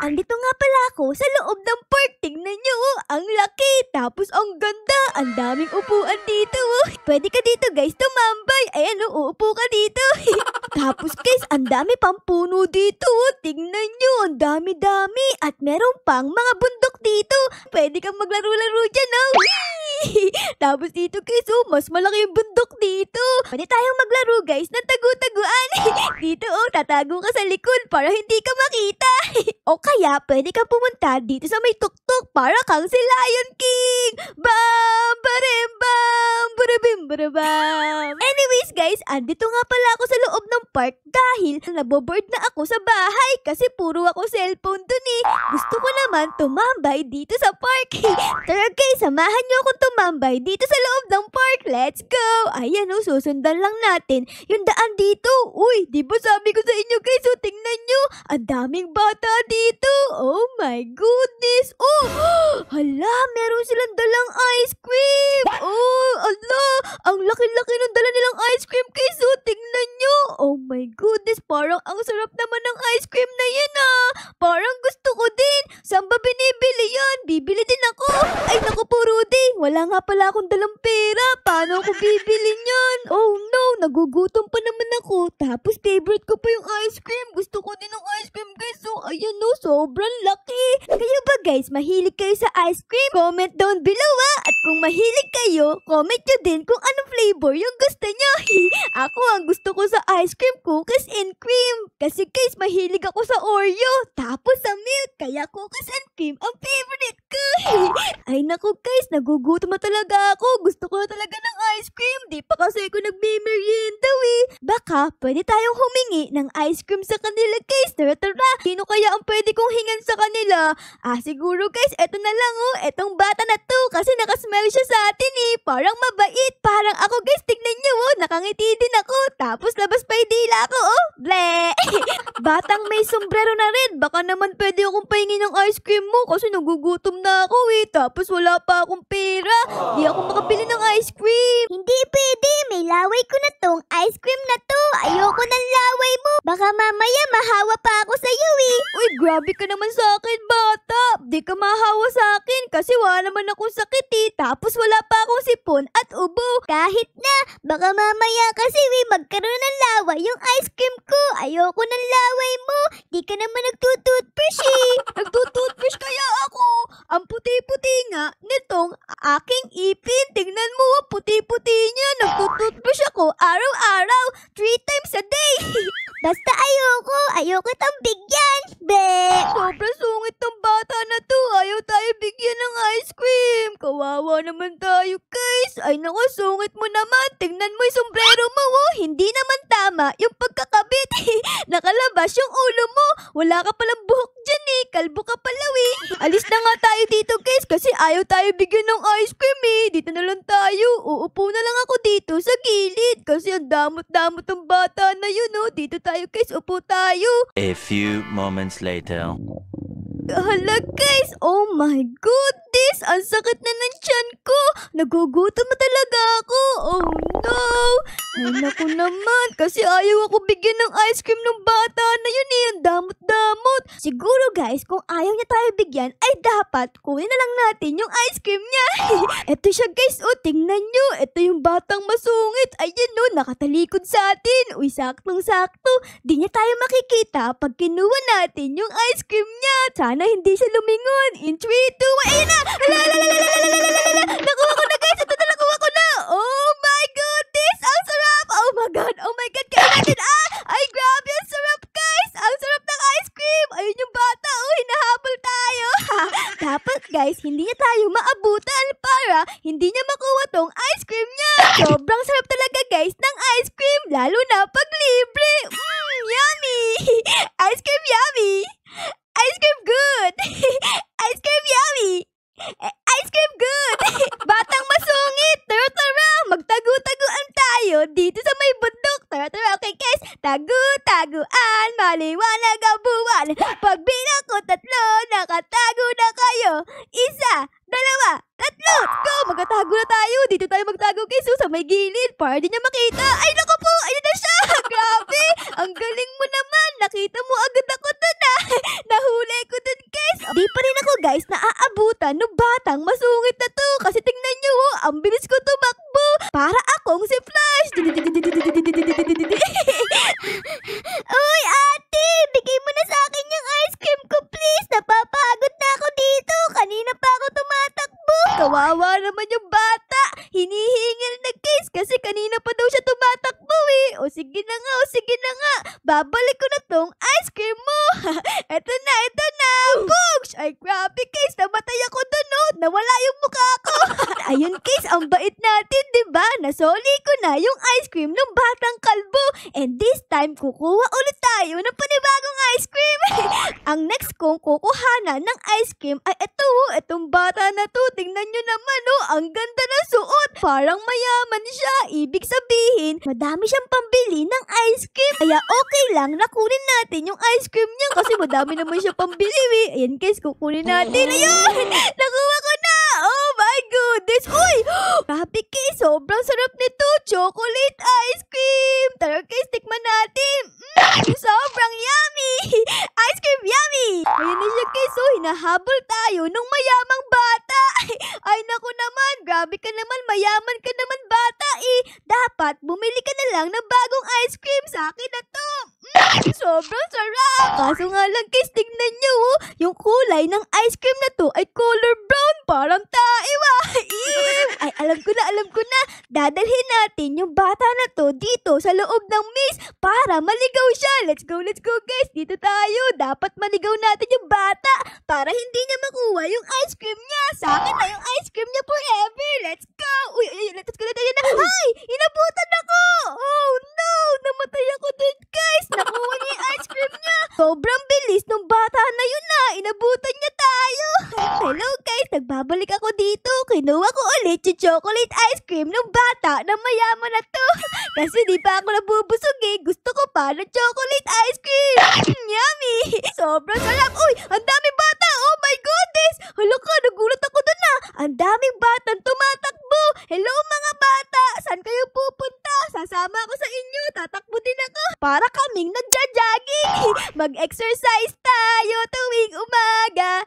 Andito nga pala ako sa loob ng park. Tingnan nyo, ang laki. Tapos ang ganda. Ang daming upuan dito. Pwede ka dito guys tumambay. Ayan uupo ka dito. Tapos guys, ang dami pang puno dito. Tingnan nyo, ang dami-dami. At meron pang mga bundok dito. Pwede kang maglaro-laro dyan. Tapos dito guys, mas malaki yung bundok dito. Pwede tayong maglaro guys ng tagu-taguan. Dito tatago ka sa likod para hindi ka makita. O kaya pwede kang pumunta dito sa may tuktok para kang si Lion King. Bam! Barim! Bam! Barabim! Barabam! Anyways guys, andito nga pala ako sa loob ng park dahil naboboard na ako sa bahay kasi puro ako cellphone dun eh. Gusto ko naman tumambay dito sa park. Tara guys, samahan nyo akong tumambay dito sa loob ng park. Let's go! Ayan susundan lang natin yung daan dito. Uy, di ba sabi ko sa inyo guys, tingnan nyo, ang daming bata dito. Oh my goodness. Oh, hala, meron silang dalang ice cream. Oh, hala, ang laki-laki ng dala nilang ice cream guys. Tingnan nyo. Oh my goodness, parang ang sarap naman ng ice cream na yan Parang gusto ko din. Saan ba binibili yan? Bibili din ako. Ay naku po Rudy, wala nga pala akong dalang pera. Paano ako bibili niyan? Oh no, nagugutom pa naman ako. Tapos favorite ko pa yung ice cream. Gusto ko din ng ice cream guys. So ayan sobrang laki. Kayo ba guys, mahilig kayo sa ice cream? Comment down below At kung mahilig kayo, comment nyo din kung anong flavor yung gusto nyo. Ako ang gusto ko sa ice cream, cookies and cream. Kasi guys, mahilig ako sa Oreo. Tapos sa milk, kaya cookies and cream ang favorite ko. Ay naku guys, nagugutom na talaga ako. Gusto ko na talaga ng ice cream. Di pa kasi ako nagme-merienda Baka pwede tayong humingi ng ice cream sa kanila guys. Tara. Sino kaya ang pwede kong hingan sa kanila? Siguro guys, eto na lang etong bata na to kasi nakasmile siya sa atin Parang mabait. Parang ako guys, tignan nyo nakangiti din ako. Tapos labas pa yung dila ko Ble! Batang may sombrero na rin. Baka naman pwede akong pahingin ng ice cream mo kasi nagugutom na ako Tapos wala pa akong pera. Di ako makabili ng ice cream. Hindi pwede. May laway ko na tong ice cream na to. Ayoko ng laway mo. Baka mamaya mahawa pa ako sa'yo Uy, grabe ka naman sa akin, bata. Di ka mahawa sa akin kasi wala naman akong sakit Tapos wala pa akong sipon at ubo. Kahit na, baka mamaya kasi magkaroon ng laway yung ice cream ko. Ayoko ng laway mo. Di ka naman nagtututbrush Nagtututbrush kaya ako. Ang puti-puti nga nitong aking ipin. Tignan mo, puti-puti niya. Nagtututbrush ako araw-araw 3 times a day. Basta ayoko itong bigyan. Sobrang sungit ng bata na to. Ayaw tayo bigyan ng ice cream. Kawawa naman tayo guys. Ay naku, sungit mo naman. Tingnan mo yung sombrero mo Hindi naman tama yung pagkakabit. Nakalabas yung ulo mo. Wala ka palang buhok dyan Kalbo ka pala Alis na nga tayo dito guys kasi ayaw tayo bigyan ng ice cream Dito na lang tayo. Uupo na lang ako dito sa gilid kasi ang damot-damot ng bata na yun Dito tayo guys, upo tayo. A few moments later. Hala guys, oh my goodness, ang sakit na ng tiyan ko. Nagugutom na talaga ako. Oh no. Ay naku naman, kasi ayaw ako bigyan ng ice cream ng bata na yun Ang damot-damot. Siguro guys, kung ayaw niya tayo bigyan, ay dapat kunin na lang natin yung ice cream niya. Eto siya guys, tingnan nyo. Ito yung batang masungit. Ayan nakatalikod sa atin. Uy, saktong-sakto. Di niya tayo makikita pag kinuha natin yung ice cream niya. Sana hindi siya lumingon. In 3, 2, 1, ayun na! Nakuha ko na guys! Ito na, nakuha ko na! Oh my goodness! Ang sarap! Oh my god! Kaya natin! Ay grabe! Ang sarap guys! Ang sarap ng ice cream! Ayun yung bata! Hinahabol tayo! Dapat guys, hindi niya tayo maabutan para hindi niya makuha tong ice cream niya! Sobrang sarap talaga guys ng ice cream! Lalo na pag libre! Yummy! Ice cream yummy! Ice cream good! Ice cream yummy! Ice cream good! Batang masungit! Tara! Magtago-taguan tayo dito sa may bundok! Tara! Okay guys! Tago-taguan! Maliwanag ang buwan! Pagbilang ko 3, nakatago na kayo! 1, 2, 3! Go! Magtatago na tayo! Dito tayo magtago guys sa may gilid para di niya makita! Ay naku po! Ayun na siya! Grabe! Ang galing mo naman! Nakita mo agad ako dun Nahuli ko dun guys na aabutan ng batang masungit na to. Kasi tingnan nyo, ang bilis ko tumakbo. Para akong si Flash. Uy, ate! Bigay mo na sa akin yung ice cream ko, please. Napapagod na ako dito. Kanina pa ako tumatakbo. Kawawa naman yung bata. Hinihingil na kiss kasi kanina pa daw siya tumatakbo eh. O sige na nga, o sige na nga. Babalik ko na tong ice cream mo. Eto na, eto na. Books! Ay, grabe kiss. Namatay ako dun, no? Nawala yung mukha ko. Ayun kiss, ang bait natin, diba? Nasoli ko na yung ice cream ng batang kalbo. And this time, kukuha ulit tayo ng panibagong ice cream. Ang next kong kukuhanan ng ice cream ay ito, itong bata na to. Tingnan nyo naman, oh, ang ganda na suot. Parang mayaman siya. Ibig sabihin, madami siyang pambili ng ice cream. Kaya okay lang na kunin natin yung ice cream niya kasi madami naman siya pambili. Ayan guys, kukunin natin. Ayun! Nakuha ko na! Oh my goodness! Uy! Grabe guys, sobrang sarap nito. Chocolate ice cream! Tara guys, tikman natin. Sobrang yummy! Ice cream yummy! Ayan na siya guys, oh, hinahabol tayo nung mayamang bata. Ay naku naman, grabe ka naman, mayaman ka naman bata eh. Dapat bumili ka na lang ng bagong ice cream. Sa akin na to. Sobrang sarap. Kaso nga lang guys, tingnan nyo, oh, yung kulay ng ice cream na to ay color brown. Parang taiwa. Ay, alam ko na. Dadalhin natin yung bata na to dito sa loob ng maze para maligaw siya. Let's go guys. Dito tayo. Dapat maligaw natin yung bata para hindi niya makuha yung ice cream niya. Sa akin na yung ice cream niya forever. Let's go. Uy, let's go na tayo na. Ay, inabutan ako. Oh no, namatay ako dun guys. Nakuha niya yung ice cream niya. Sobrang bilis nung bata na yun na. Inabutan niya tayo. Hello guys, nagbabalik ako dito. Kinuha ko ulit yung chocolate ice cream ng bata na mayaman na to. Kasi di pa ako nabubusog eh. Gusto ko pa ng chocolate ice cream. Yummy. Sobrang sarap. Uy, ang daming bata. Oh my goodness. Hala ka, nagulat ako dun na. Ang daming batang tumatakbo. Hello mga bata. Saan kayo pupunta? Sasama ako sa inyo. Tatakbo din ako. Para kaming nagja-jogging. Mag-exercise tayo tuwing umaga.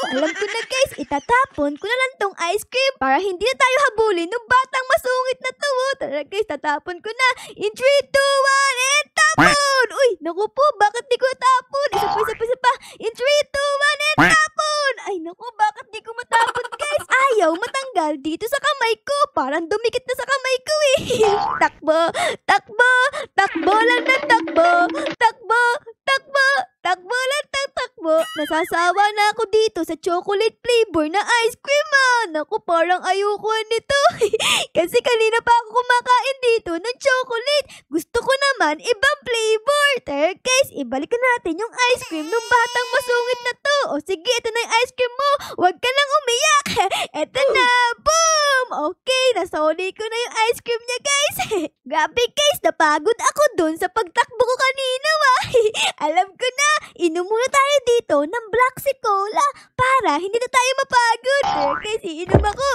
Oh, alam ko na guys. Itatapon ko na lang tong ice cream para hindi na tayo habulin ng batang masungit na to. Tara guys, tatapon ko na. In 3, 2, 1, and tapon! Uy, naku po, bakit di ko tapon? Isa pa. In 3, 2, 1, and tapon! Ay naku, bakit di ko matapon guys? Ayaw matanggal dito sa kamay ko. Parang dumikit na sa kamay ko eh. Takbo lang ng takbo. Takbo lang ng takbo. Nasasawa na ako dito sa chocolate flavor na ice cream ah. Naku, parang ayoko nito. Kasi kanina pa ako kumakain dito ng chocolate. Gusto ko naman ibang flavor. Tara guys, ibalikan natin yung ice cream ng batang masungit na to. O sige, ito na yung ice cream mo. Huwag ka nang umiyak. Ito na, boom! Okay, nasoli ko na yung ice cream niya guys. Grabe guys, napagod ako dun sa pagtakbo ko kanina Alam ko na, inom muna tayo dito ng Black Cola para hindi na tayo mapagod. Guys, iinom ako.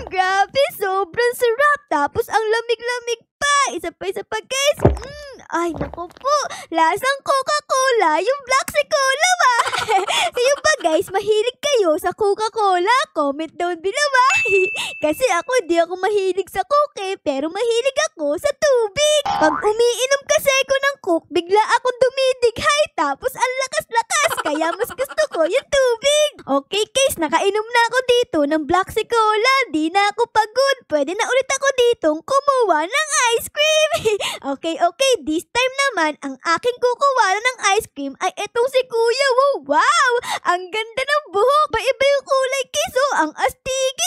Grabe, sobrang sarap. Tapos ang lamig-lamig pa. Isa pa guys. Ay, naku po. Lasang Coca-Cola yung Black Cola Kayo ba guys, mahilig kayo sa Coca-Cola? Comment down below Kasi hindi ako mahilig sa Coke pero mahilig ako sa tubig. Pag umiinom kasi ako ng Coke, bigla akong dumidighay tapos ang lakas-lakas. Kaya mas gusto ko yung tubig. Okay guys, nakainom na ako dito ng Black Cola. Di na ako pagod. Pwede na ulit ako ditong kumuha ng ice cream. Okay. This time naman, ang aking kukuha ng ice cream ay etong si Kuya. Wow! Ang ganda ng buhok. Iba yung kulay kiso. Ang astigin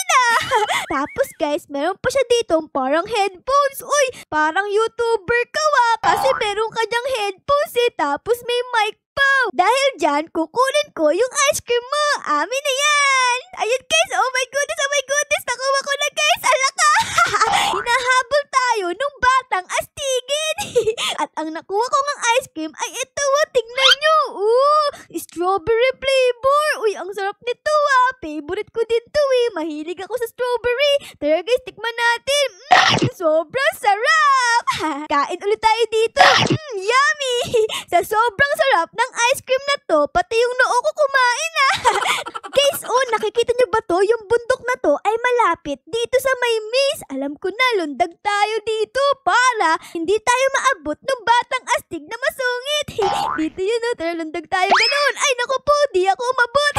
Tapos guys, meron pa siya dito parang headphones. Uy, parang YouTuber ka kasi meron ka dyang headphones tapos may mic pa. Dahil dyan, kukunin ko yung ice cream mo. Amin na yan. Ayun guys, oh my goodness. Nakuha ko na guys. Alaka. Hinahabol tayo nung batang astigin. At ang nakuha ko ng ice cream ay ito. Tingnan nyo. Strawberry flavor! Uy, ang sarap nito ah! Favorite ko din to eh! Mahilig ako sa strawberry! Tara guys, tikman natin! Sobrang sarap! Kain ulit tayo dito! Yummy! Sa sobrang sarap ng ice cream na to, pati yung noo ko kumain ah! Guys, oh, nakikita nyo ba to? Yung bundok na to ay malapit dito sa may maze. Alam ko na, lundag tayo dito para hindi tayo maabot ng batang astig na masungit. Dito yun, oh, tara lundag tayo ganun. Ay, naku po, di ako umabot.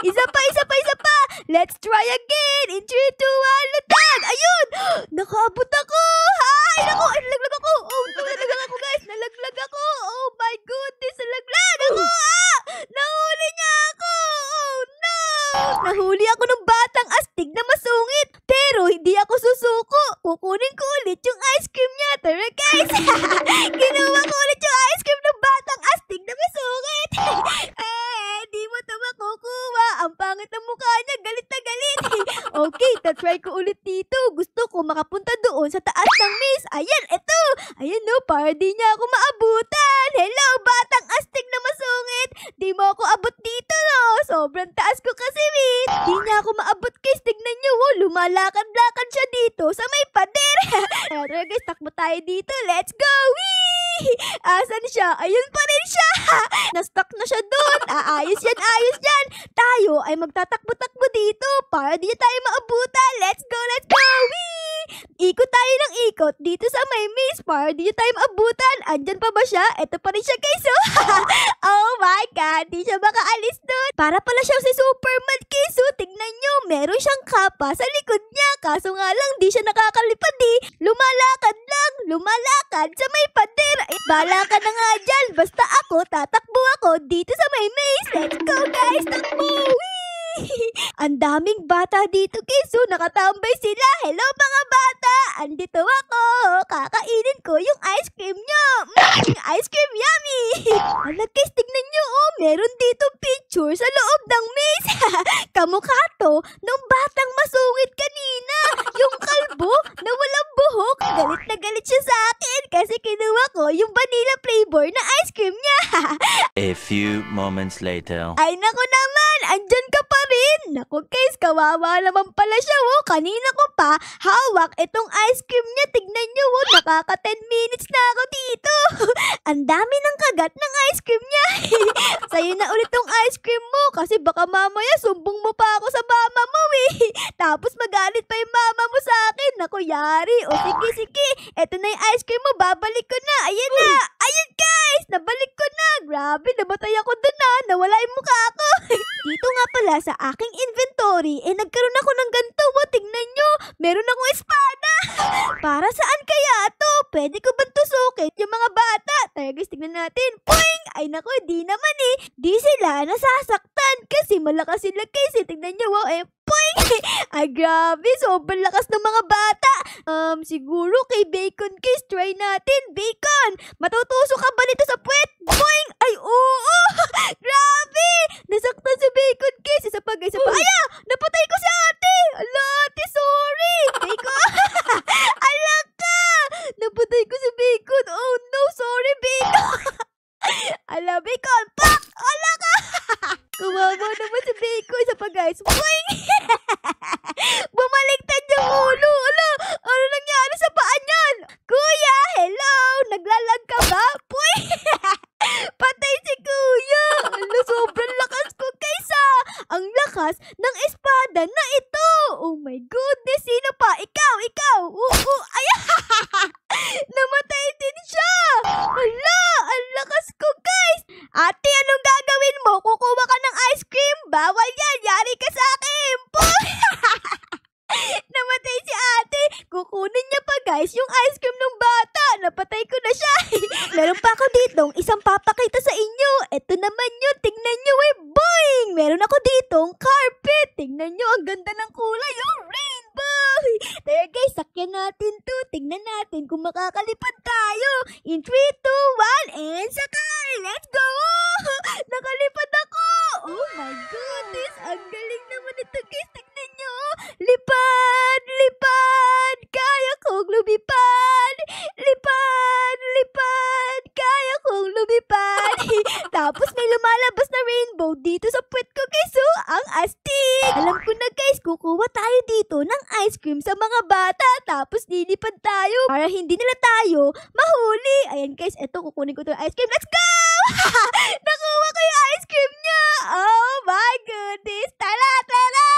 Isa pa, isa pa, isa pa. Let's try again. In 3, 2, 1, lundag. Ayun! Nakaabot ako. Ay, naku, nalaglag ako. Oh, nalaglag ako guys. Nalaglag ako. Oh my goodness, nalaglag ako. Ah! Nahuli niya ako. Oh no! Nahuli ako ng batang astig na masungit. Pero hindi ako susuko. Kukunin ko ulit yung ice cream niya. Tara guys. Ginawa ko ulit yung ice cream ng batang astig na masungit. Di mo ito makukuha. Ang pangit ng mukha niya. Galit na galit. Okay, tatry ko ulit dito. Gusto ko makapunta doon sa taas ng maze. Ayan, eto. Ayan no, para di niya ako maabutan. Hello, batang astig na masungit. Di mo ako abot dito no. Sobrang taas ko kasi, Wait. Di niya ako maabot guys. Tignan niyo, oh, lumalakad-lakad siya dito sa may pader. Tara guys, takbo tayo dito. Let's go! Wee! Asan siya? Ayun pa rin siya. Na-stuck na siya doon. Ayos yan, ayos yan. Tayo ay magtatakbo-takbo dito para di tayo maabutan. Let's go, let's go! Wee! Ikot tayo ng ikot dito sa may maze para di tayo maabutan. Andyan pa ba siya? Eto pa rin siya guys. Oh my God, di siya makaalis doon. Para pala siyang si Superman guys. Tignan nyo, meron siyang kapa sa likod niya. Kaso nga lang, di siya nakakalipad eh. Lumalakad lang, lumalakad sa may pader. Bala ka na nga dyan. Basta ako, tatakbo ako dito sa may maze. Let's go guys, takbo! Wee! Ang daming bata dito guys. Nakatambay sila. Hello mga bata! Andito ako. Kakainin ko yung ice cream nyo. Ice cream yummy! Alam guys, tignan nyo oh. Meron dito picture sa loob ng maze. Kamukha to nung batang masungit kanina. Yung kalbo na walang buhok. Galit na galit siya sa akin kasi kinuha ko yung vanilla flavor na ice cream niya. A few moments later. Ay naku naman, andyan ka pa rin. Naku guys, kawawa naman pala siya oh. Kanina ko pa hawak itong ice cream niya. Tignan nyo oh, nakaka 10 minutes na ako dito. Ang dami ng kagat ng ice cream niya. Sa'yo na ulit tong ice cream mo kasi baka mamaya sumbong mo pa ako sa mama mo eh. Tapos magalit pa yung mama mo sa akin. Naku yari. O sige sige, eto na yung ice cream mo, babalik ko na. Ayan na. Ayun guys, nabalik ko na. Grabe, nabatay ako dun na. Nawala yung mukha ko. Dito nga pala sa aking inventory, nagkaroon ako ng ganito. Tingnan nyo, meron akong espada. Para saan kaya to? Pwede ko bang tusukin yung mga bata? Tayo guys, tignan natin. Poing! Ay naku, di naman eh. Di sila nasasaktan kasi malakas sila guys. Tignan nyo, wow, poing! Ay grabe, sobrang lakas ng mga bata. Siguro kay Bacon guys, try natin. Bacon, matutusok ka ba nito sa puwet? Poing! Ay oo! Grabe! Nasaktan si Bacon guys. Isa pa guys, isa pa. Aya! Napatay ko si ate! Ala, ate, sorry! Bacon! Ala ka! Napatay ko si Bacon. Oh no, sorry Bacon! Ala, Bacon! Pak! Ala ka! Kumawa naman si Bacon. Isa pa guys. Poing! Bumaliktad yung ulo. Ala, ano nangyari sa paa niyan? Kuya, hello! Naglalag ka ba? Poing! Patay si Kuya! Ala, sobrang lakas ko guys ah! Ang lakas ng espada na ito! Oh my goodness! Sino pa? Ikaw! Ikaw! Ay! Namatay din siya! Ala! Ang lakas ko guys! Ate, anong gagawin mo? Kukuha ka ng ice cream? Bawal yan! Yari ka sa akin! Namatay si ate! Kukunin niya pa guys yung ice cream ng bata! Napatay ko na siya! Meron pa ako ditong isang papakita sa inyo. Ito naman yun. Tingnan nyo eh. Boing! Meron ako ditong carpet. Tingnan nyo. Ang ganda ng kulay. Yung rainbow! Tara guys, sakyan natin to. Tingnan natin kung makakalipad tayo. In 3, 2, 1, and sakay! Let's go! Nakalipad ako! Oh my goodness! Ang galing naman ito guys. Tingnan nyo. Lipad! Lipad! Kaya kong lumipad! Lipad! Lipad! Kaya kong lumipad! Tapos may lumalabas na rainbow dito sa puwet ko guys. Oh, ang astig! Alam ko na guys, kukuha tayo dito ng ice cream sa mga bata. Tapos lilipad tayo para hindi nila tayo mahuli. Ayan guys, eto kukunin ko to ice cream. Let's go! Nakuha ko yung ice cream niya. Oh my goodness. Tara, tara.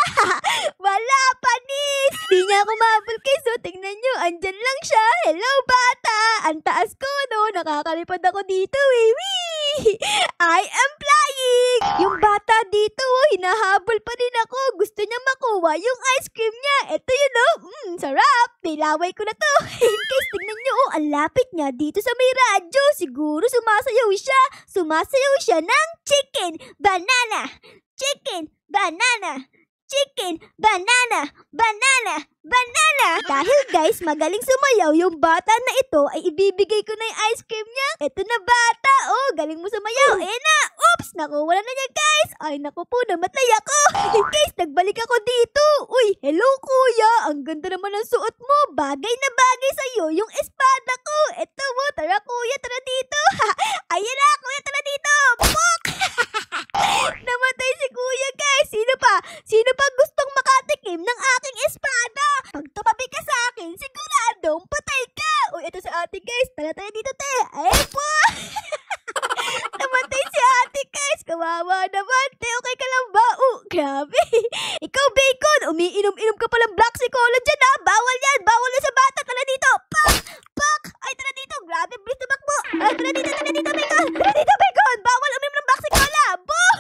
Wala, panis. Di niya ako mahabol guys. So, tingnan nyo. Andyan lang siya. Hello, bata. Ang taas ko, no? Nakakalipad ako dito, eh. Wee! I am flying. Yung bata dito, oh, hinahabol pa rin ako. Gusto niya makuha yung ice cream niya. Ito yun, oh. Sarap. Nilaway ko na to. Guys, tingnan nyo, oh. Ang lapit niya dito sa may radyo. Siguro sumasayaw siya. Sumasayaw siya ng chicken, banana, chicken, banana, chicken, banana, banana, banana. Dahil guys, magaling sumayaw yung bata na ito, ay ibibigay ko na yung ice cream niya. Ito na bata, oh, galing mo sumayaw. Ayan na, oops, nakuha na niya guys. Ay naku po, namatay ako. Guys, nagbalik ako dito. Uy, hello kuya, ang ganda naman ng suot mo. Bagay na bagay sa'yo yung espada ko. Ito mo, tara kuya, tara dito. Ayan na, kuya, tara dito. Pok! Namatay si kuya guys. Sino pa gustong makatikim ng aking espada? Pag tumabi ka sa akin, siguradong patay ka. Uy, ito si ate guys. Tara tayo dito, te. Ay po! Namatay si ate guys. Kawawa naman. Te, okay ka lang ba? Grabe. Ikaw, Bacon. Umiinom-inom ka palang black cola dyan, ha? Bawal yan. Bawal yan sa bata. Tara dito. Pak! Pak! Ay, tara dito. Grabe, bilis tumakbo. Ay, tara dito, Bacon. Tara dito, Bacon. Bawal uminom ng black cola. Boom!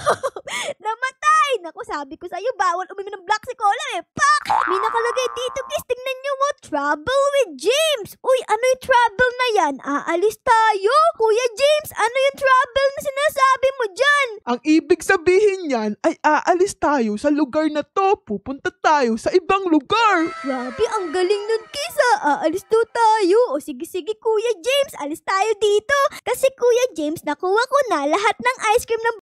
Namatay. Naku, sabi ko sa'yo, bawal uminom ng black cola, eh. Pak! May nakalagay dito, guys. Tingnan nyo mo. Trouble with James. Uy, ano yung trouble na yan? Aalis tayo? Kuya James, ano yung trouble na sinasabi mo dyan? Ang ibig sabihin niyan ay aalis tayo sa lugar na to. Pupunta tayo sa ibang lugar. Grabe, ang galing nun, guys, ha? Aalis daw tayo. O sige, Kuya James, alis tayo dito. Kasi Kuya James, nakuha ko na lahat ng ice cream ng